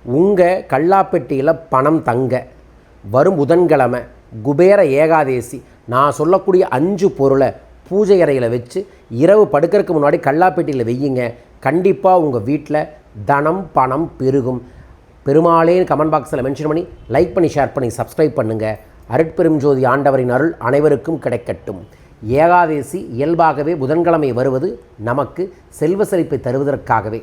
உங்கள் கல்லாப்பெட்டியில் பணம் தங்க வரும் புதன்கிழமை குபேர ஏகாதேசி நான் சொல்லக்கூடிய 5 பொருளை பூஜை அறையில் வச்சு இரவு படுக்கிறதுக்கு முன்னாடி கல்லாப்பெட்டியில் வையுங்க. கண்டிப்பாக உங்கள் வீட்டில் தனம் பணம் பெருகும். பெருமாளேன்னு கமெண்ட் பாக்ஸில் மென்ஷன் பண்ணி லைக் பண்ணி ஷேர் பண்ணி சப்ஸ்கிரைப் பண்ணுங்கள். அருட்பெரும் ஜோதி ஆண்டவரின் அருள் அனைவருக்கும் கிடைக்கட்டும். ஏகாதேசி இயல்பாகவே புதன்கிழமை வருவது நமக்கு செல்வ செழிப்பை தருவதற்காகவே.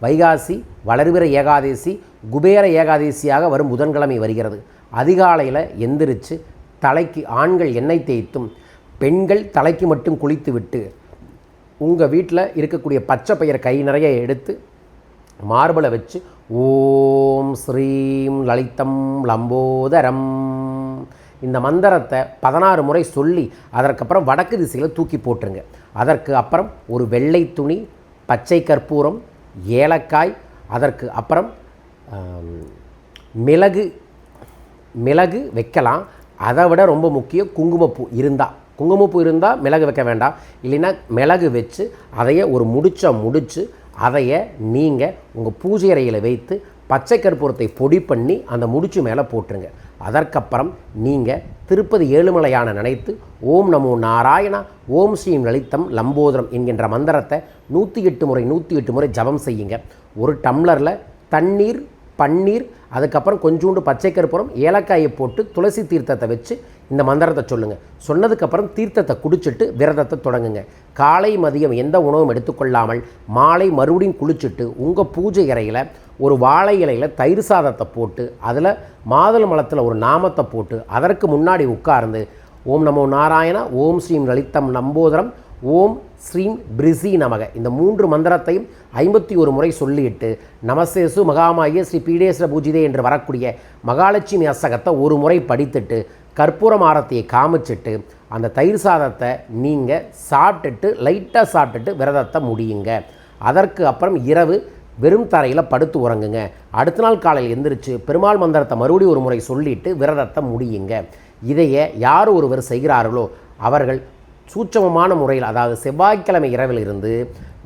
வைகாசி வளர்பிற ஏகாதேசி குபேர ஏகாதேசியாக வரும் புதன்கிழமை வருகிறது. அதிகாலையில் எந்திரிச்சு தலைக்கு ஆண்கள் எண்ணெய் தேய்த்தும் பெண்கள் தலைக்கு மட்டும் குளித்து விட்டு உங்கள் வீட்டில் இருக்கக்கூடிய பச்சை பயிரை கை நிறைய எடுத்து மார்பலை வச்சு ஓம் ஸ்ரீம் லலிதம் லம்போதரம் இந்த மந்திரத்தை 16 முறை சொல்லி அதற்கப்புறம் வடக்கு திசையில் தூக்கி போட்டுருங்க. அதற்கு அப்புறம் ஒரு வெள்ளை துணி, பச்சை கற்பூரம், ஏலக்காய், அதற்கு அப்புறம் மிளகு வைக்கலாம். அதை விட ரொம்ப முக்கியம் குங்குமப்பூ இருந்தால் மிளகு வைக்க வேண்டாம். இல்லைன்னா மிளகு வச்சு அதையே ஒரு முடிச்சு அதையை நீங்கள் உங்கள் பூஜை அறையில் வைத்து பச்சை கற்பூரத்தை பொடி பண்ணி அந்த முடிச்சு மேலே போட்டுருங்க. அதற்கப்புறம் நீங்கள் திருப்பதி ஏழுமலையான நினைத்து ஓம் நமோ நாராயணா ஓம் ஸ்ரீம் லலிதம் லம்போதரம் என்கின்ற மந்திரத்தை 108 முறை ஜபம் செய்யுங்க. ஒரு டம்ளரில் தண்ணீர், பன்னீர், அதுக்கப்புறம் கொஞ்சோண்டு பச்சை கற்பூரம், ஏலக்காயை போட்டு துளசி தீர்த்தத்தை வச்சு இந்த மந்திரத்தை சொல்லுங்கள். சொன்னதுக்கப்புறம் தீர்த்தத்தை குடிச்சிட்டு விரதத்தை தொடங்குங்க. காலை மதியம் எந்த உணவும் எடுத்துக்கொள்ளாமல் மாலை மறுபடியும் குளிச்சுட்டு உங்கள் பூஜை அறையில் ஒரு வாழை இலையில் தயிர் சாதத்தை போட்டு அதில் மாதுளை மலத்தில் ஒரு நாமத்தை போட்டு அதற்கு முன்னாடி உட்கார்ந்து ஓம் நமோ நாராயணா ஓம் ஸ்ரீம் லலிதம் லம்போதரம் ஓம் ஸ்ரீம் பிரிசி நமக இந்த 3 மந்திரத்தையும் 51 முறை சொல்லிட்டு நமசேசு மகாமாய ஸ்ரீ பீடேஸ்வர பூஜிதே என்று வரக்கூடிய மகாலட்சுமி அஷ்டகத்தை ஒரு முறை படித்துட்டு கற்பூரம் ஆரத்தியை காமிச்சிட்டு அந்த தயிர் சாதத்தை நீங்கள் சாப்பிட்டுட்டு லைட்டாக சாப்பிட்டுட்டு விரதத்தை முடியுங்க. அதற்கு அப்புறம் இரவு வெறும் தரையில் படுத்து உறங்குங்க. அடுத்த நாள் காலையில் எந்திரிச்சு பெருமாள் மந்திரத்தை மறுபடியும் ஒரு முறை சொல்லிவிட்டு விரதத்தை முடியுங்க. இதையே யார் ஒருவர் செய்கிறார்களோ அவர்கள் சூட்சமமான முறையில், அதாவது செவ்வாய்க்கிழமை இரவில் இருந்து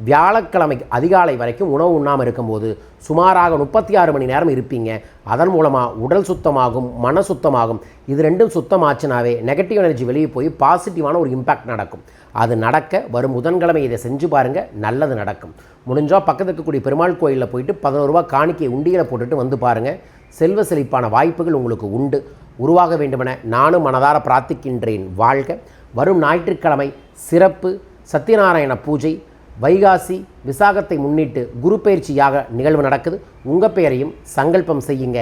வியாழக்கிழமை அதிகாலை வரைக்கும் உணவு உண்ணாமல் இருக்கும்போது சுமாராக 36 மணி நேரம் இருப்பீங்க. அதன் மூலமாக உடல் சுத்தமாகும், மன சுத்தமாகும். இது ரெண்டும் சுத்தமாச்சுனாவே நெகட்டிவ் எனர்ஜி வெளியே போய் பாசிட்டிவான ஒரு இம்பேக்ட் நடக்கும். அது நடக்க வரும் புதன்கிழமை இதை செஞ்சு பாருங்கள், நல்லது நடக்கும். முடிஞ்சால் பக்கத்துக்கு இருக்கக்கூடிய பெருமாள் கோயிலில் போயிட்டு 11 ரூபா காணிக்கை உண்டிகளை போட்டுட்டு வந்து பாருங்கள். செல்வ செழிப்பான வாய்ப்புகள் உங்களுக்கு உண்டு. உருவாக வேண்டுமென நானும் மனதார பிரார்த்திக்கின்றேன். வாழ்க. வரும் ஞாயிற்றுக்கிழமை சிறப்பு சத்யநாராயண பூஜை. வைகாசி விசாகத்தை முன்னிட்டு குரு பயிற்சியாக நிகழ்வு நடக்குது. உங்கள் பெயரையும் சங்கல்பம் செய்யுங்க.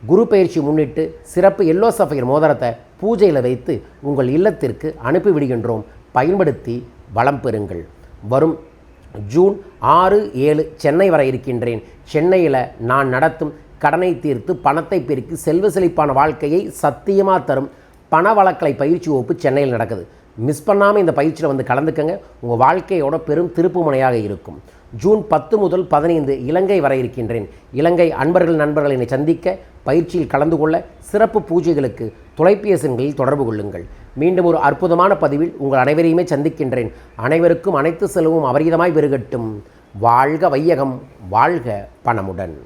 குரு பயிற்சி முன்னிட்டு சிறப்பு எல்லோ சஃபையர் மோதிரத்தை பூஜையில் வைத்து உங்கள் இல்லத்திற்கு அனுப்பிவிடுகின்றோம். பயன்படுத்தி வளம் பெறுங்கள். வரும் ஜூன் 6, 7 சென்னை வர இருக்கின்றேன். சென்னையில் நான் நடத்தும் கடனை தீர்த்து பணத்தை பெருக்கி செல்வ செழிப்பான வாழ்க்கையை சத்தியமாக தரும் பண வழக்கலை பயிற்சி வகுப்பு சென்னையில் நடக்குது. மிஸ் பண்ணாமல் இந்த பயிற்சியில் வந்து கலந்துக்கங்க. உங்கள் வாழ்க்கையோட பெரும் திருப்பு முனையாக இருக்கும். ஜூன் 10 முதல் 15 இலங்கை வர இருக்கின்றேன். இலங்கை நண்பர்கள் என்னை சந்திக்க பயிற்சியில் கலந்து கொள்ள சிறப்பு பூஜைகளுக்கு தொலைபேசி எண்களில் தொடர்பு கொள்ளுங்கள். மீண்டும் ஒரு அற்புதமான பதிவில் உங்கள் அனைவரையுமே சந்திக்கின்றேன். அனைவருக்கும் அனைத்து செலவும் அபரிதமாய் பெருகட்டும். வாழ்க வையகம், வாழ்க பணமுடன்.